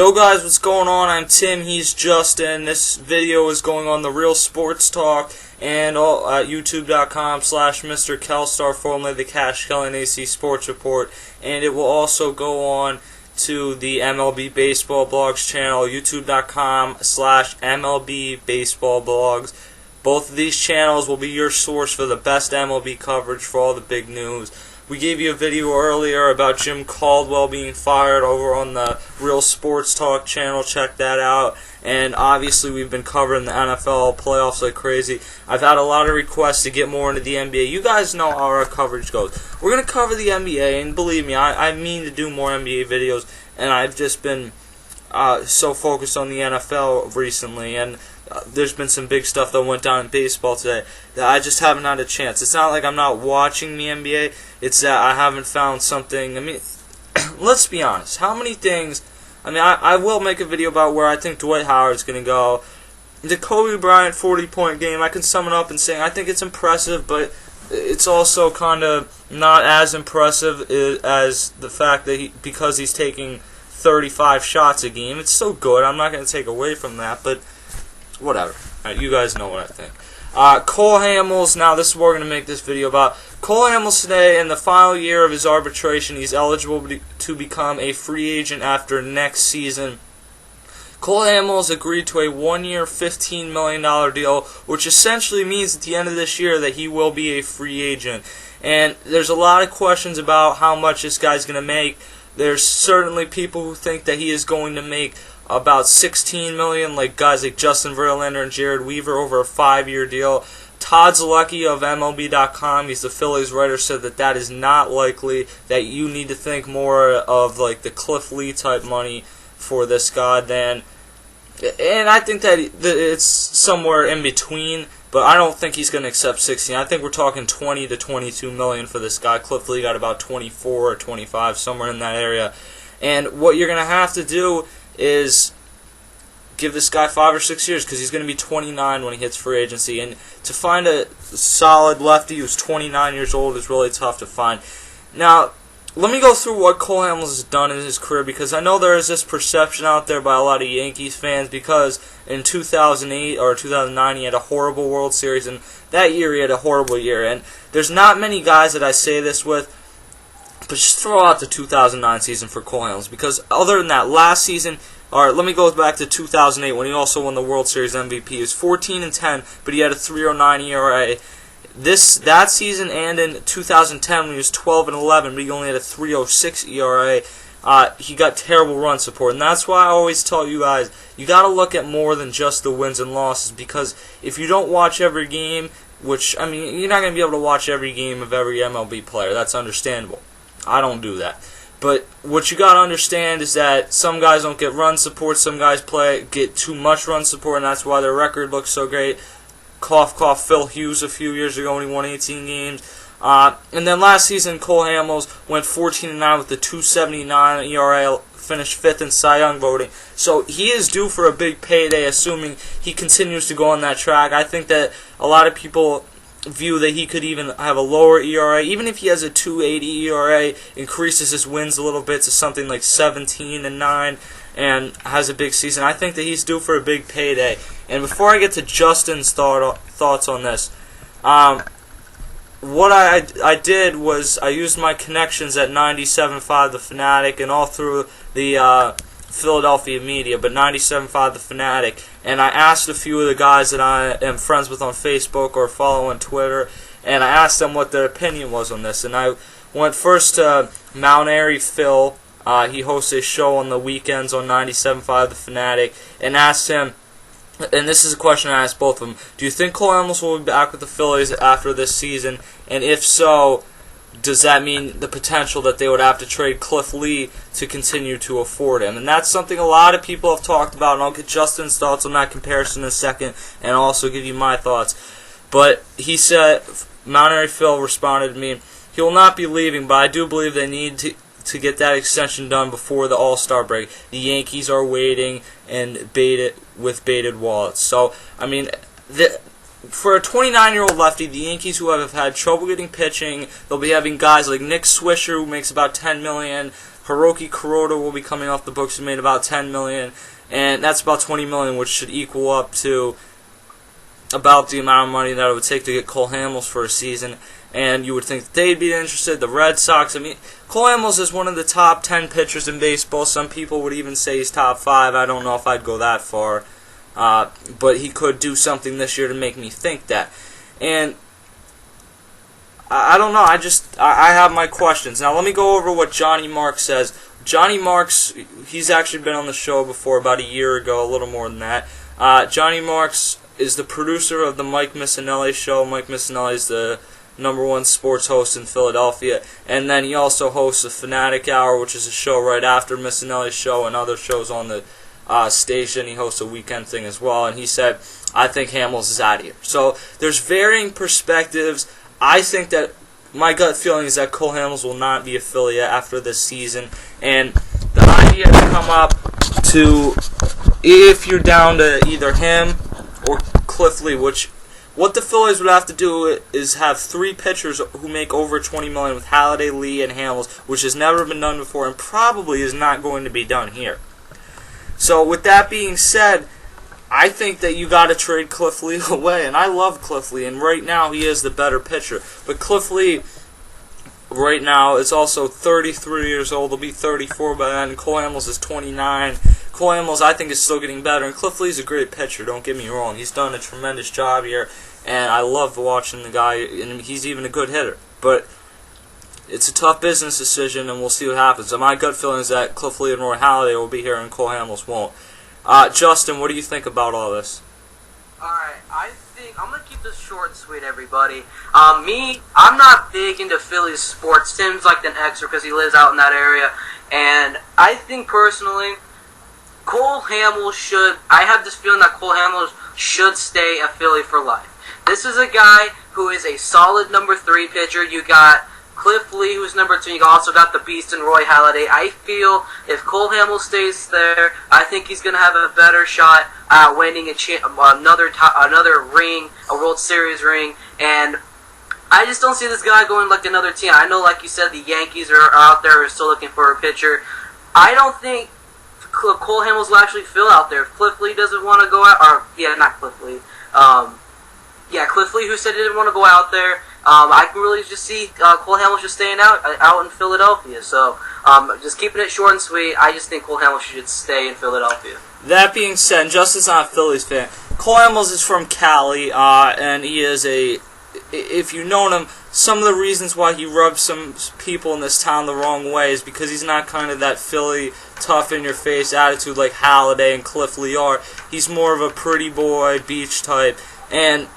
Yo guys, what's going on? I'm Tim, he's Justin. This video is going on the Real Sports Talk and all at youtube.com/Mr. Kelstar, formerly the Cash Kelly and AC Sports Report, and it will also go on to the MLB Baseball Blogs channel, youtube.com/MLB Baseball Blogs. Both of these channels will be your source for the best MLB coverage for all the big news. We gave you a video earlier about Jim Caldwell being fired over on the Real Sports Talk channel. Check that out. And obviously we've been covering the NFL playoffs like crazy. I've had a lot of requests to get more into the NBA. You guys know how our coverage goes. We're going to cover the NBA, and believe me, I mean to do more NBA videos, and I've just been so focused on the NFL recently, and there's been some big stuff that went down in baseball today that I just haven't had a chance. It's not like I'm not watching the NBA, it's that I haven't found something. I mean, let's be honest. How many things, I will make a video about where I think Dwight Howard's going to go. The Kobe Bryant 40-point game, I can sum it up in saying I think it's impressive, but it's also kind of not as impressive as the fact that because he's taking 35 shots a game. It's still good. I'm not going to take away from that, but whatever. Alright, you guys know what I think. Cole Hamels, now this is what we're going to make this video about. Cole Hamels today, in the final year of his arbitration, he's eligible to become a free agent after next season. Cole Hamels agreed to a 1-year, $15 million deal, which essentially means at the end of this year that he will be a free agent. And there's a lot of questions about how much this guy's going to make. There's certainly people who think that he is going to make about $16 million, like guys like Justin Verlander and Jared Weaver over a 5-year deal. Todd Zaleski of MLB.com, he's the Phillies writer, said that is not likely, that you need to think more of like the Cliff Lee type money for this guy than, and I think that it's somewhere in between, but I don't think he's going to accept 16. I think we're talking 20 to 22 million for this guy. Cliff Lee got about 24 or 25, somewhere in that area. And what you're going to have to do is give this guy 5 or 6 years, because he's going to be 29 when he hits free agency. And to find a solid lefty who's 29 years old is really tough to find. Now, let me go through what Cole Hamels has done in his career, because I know there is this perception out there by a lot of Yankees fans, because in 2008 or 2009 he had a horrible World Series, and that year he had a horrible year. And there's not many guys that I say this with, but just throw out the 2009 season for Cole Hamels, because other than that, last season, alright, let me go back to 2008 when he also won the World Series MVP. He was 14-10, but he had a 3.09 ERA. That season, and in 2010 when he was 12-11, but he only had a 3.06 ERA. He got terrible run support, and that's why I always tell you guys, you got to look at more than just the wins and losses, because if you don't watch every game, which, you're not going to be able to watch every game of every MLB player. That's understandable. I don't do that. But what you got to understand is that some guys don't get run support, some guys get too much run support, and that's why their record looks so great. Cough, cough, Phil Hughes a few years ago when he won 18 games. And then last season, Cole Hamels went 14-9 with the 2.79 ERA, finished 5th in Cy Young voting. So he is due for a big payday, assuming he continues to go on that track. I think that a lot of people view that he could even have a lower ERA. Even if he has a 2.80 ERA, increases his wins a little bit to something like 17-9, and has a big season, I think that he's due for a big payday. And before I get to Justin's thoughts on this, what I did was I used my connections at 97.5 The Fanatic and all through the Philadelphia media, but 97.5 The Fanatic, and I asked a few of the guys that I am friends with on Facebook or follow on Twitter, and I asked them what their opinion was on this. And I went first to Mount Airy Phil. He hosts a show on the weekends on 97.5 The Fanatic, and asked him, and this is a question I asked both of them, do you think Cole Hamels will be back with the Phillies after this season? And if so, does that mean the potential that they would have to trade Cliff Lee to continue to afford him? And that's something a lot of people have talked about, and I'll get Justin's thoughts on that comparison in a second, and I'll also give you my thoughts. But he said, Mount Airy Phil responded to me, he will not be leaving, but I do believe they need to get that extension done before the All-Star break. The Yankees are waiting and with bated wallets. So, for a 29-year-old lefty, the Yankees, who have had trouble getting pitching, they'll be having guys like Nick Swisher, who makes about $10 million, Hiroki Kuroda will be coming off the books and made about $10 million, and that's about $20 million, which should equal up to about the amount of money that it would take to get Cole Hamels for a season. And you would think that they'd be interested. The Red Sox, I mean, Cole Hamels is one of the top 10 pitchers in baseball. Some people would even say he's top 5. I don't know if I'd go that far. But he could do something this year to make me think that. And I don't know. I have my questions. Now, let me go over what Johnny Marks says. Johnny Marks, he's actually been on the show before about a year ago, a little more than that. Johnny Marks is the producer of the Mike Missanelli show. Mike Missanelli is the #1 sports host in Philadelphia, and then he also hosts the Fanatic Hour, which is a show right after Missanelli's show and other shows on the station. He hosts a weekend thing as well, and he said, I think Hamels is out of here. So there's varying perspectives. I think that my gut feeling is that Cole Hamels will not be a Philly after this season, and the idea to come up to, if you're down to either him or Cliff Lee, what the Phillies would have to do is have 3 pitchers who make over $20 million with Halladay, Lee, and Hamels, which has never been done before and probably is not going to be done here. So with that being said, I think that you got to trade Cliff Lee away, and I love Cliff Lee, and right now he is the better pitcher. But Cliff Lee right now is also 33 years old. He'll be 34 by then. Cole Hamels is 29. Cole Hamels, I think, is still getting better, and Cliff Lee's a great pitcher, don't get me wrong. He's done a tremendous job here, and I love watching the guy, and he's even a good hitter. But it's a tough business decision, and we'll see what happens. And my gut feeling is that Cliff Lee and Roy Halladay will be here, and Cole Hamels won't. Justin, what do you think about all this? Alright, I think I'm going to keep this short and sweet, everybody. I'm not big into Philly's sports. Tim's like an extra because he lives out in that area. And I think personally, I have this feeling that Cole Hamels should stay a Philly for life. This is a guy who is a solid #3 pitcher. You got Cliff Lee, who's #2. You also got the Beast and Roy Halladay. I feel if Cole Hamels stays there, I think he's going to have a better shot at winning another ring, a World Series ring. And I just don't see this guy going like another team. I know, like you said, the Yankees are out there, are still looking for a pitcher. I don't think Cole Hamels will actually fill out there. If Cliff Lee doesn't want to go out, not Cliff Lee. Cliff Lee, who said he didn't want to go out there. I can really just see Cole Hamels just staying out in Philadelphia. So, just keeping it short and sweet, I just think Cole Hamels should stay in Philadelphia. That being said, Justin's not a Phillies fan. Cole Hamels is from Cali, and he is if you've known him, some of the reasons why he rubs some people in this town the wrong way is because he's not kind of that Philly tough-in-your-face attitude like Halladay and Cliff Lee are. He's more of a pretty boy, beach type, and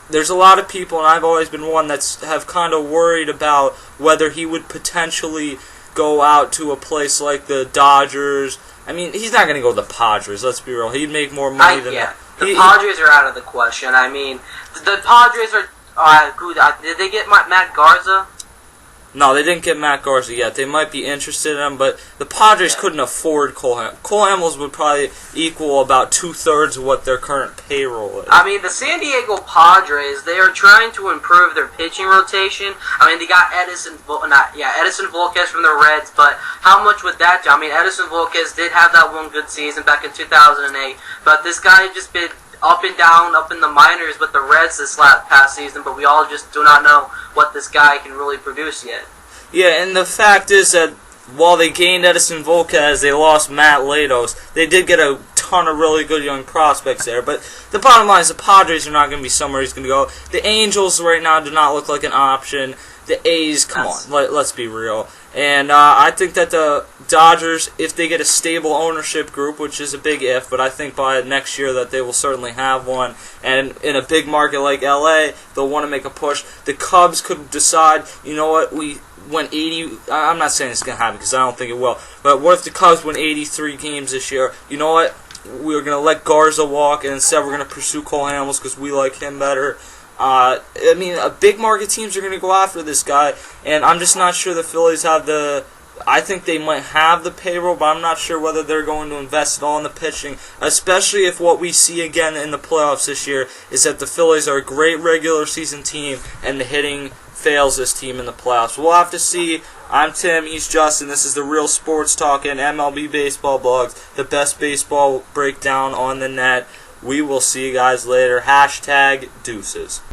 there's a lot of people, and I've always been one that's have kind of worried about whether he would potentially go out to a place like the Dodgers. I mean, he's not going to go to the Padres, let's be real. He'd make more money than that. The Padres are out of the question. I mean, the Padres are... did they get Matt Garza? No, they didn't get Matt Garza yet. They might be interested in him, but the Padres couldn't afford Cole Hamels. Cole Hamels would probably equal about 2/3 of what their current payroll is. I mean, the San Diego Padres, they are trying to improve their pitching rotation. I mean, they got Edison Volquez from the Reds, but how much would that do? I mean, Edison Volquez did have that one good season back in 2008, but this guy just been up and down, up in the minors with the Reds this past season, but we all just do not know what this guy can really produce yet. Yeah, and the fact is that while they gained Edison Volquez, they lost Matt Latos. They did get a ton of really good young prospects there, but the bottom line is the Padres are not going to be somewhere he's going to go. The Angels right now do not look like an option. The A's, come on, let's be real. And I think that the Dodgers, if they get a stable ownership group, which is a big if, but I think by next year that they will certainly have one, and in a big market like LA, they'll want to make a push. The Cubs could decide, you know what, we went 80, I'm not saying it's going to happen because I don't think it will, but what if the Cubs win 83 games this year? You know what, we're going to let Garza walk, and instead we're going to pursue Cole Hamels because we like him better. I mean, big market teams are going to go after this guy, and I'm just not sure the Phillies have the I think they might have the payroll, but I'm not sure whether they're going to invest it all in the pitching, especially if what we see again in the playoffs this year is that the Phillies are a great regular season team and the hitting fails this team in the playoffs. We'll have to see. I'm Tim, he's Justin. This is the Real Sports Talk and MLB Baseball Blogs, the best baseball breakdown on the net. We will see you guys later. # deuces.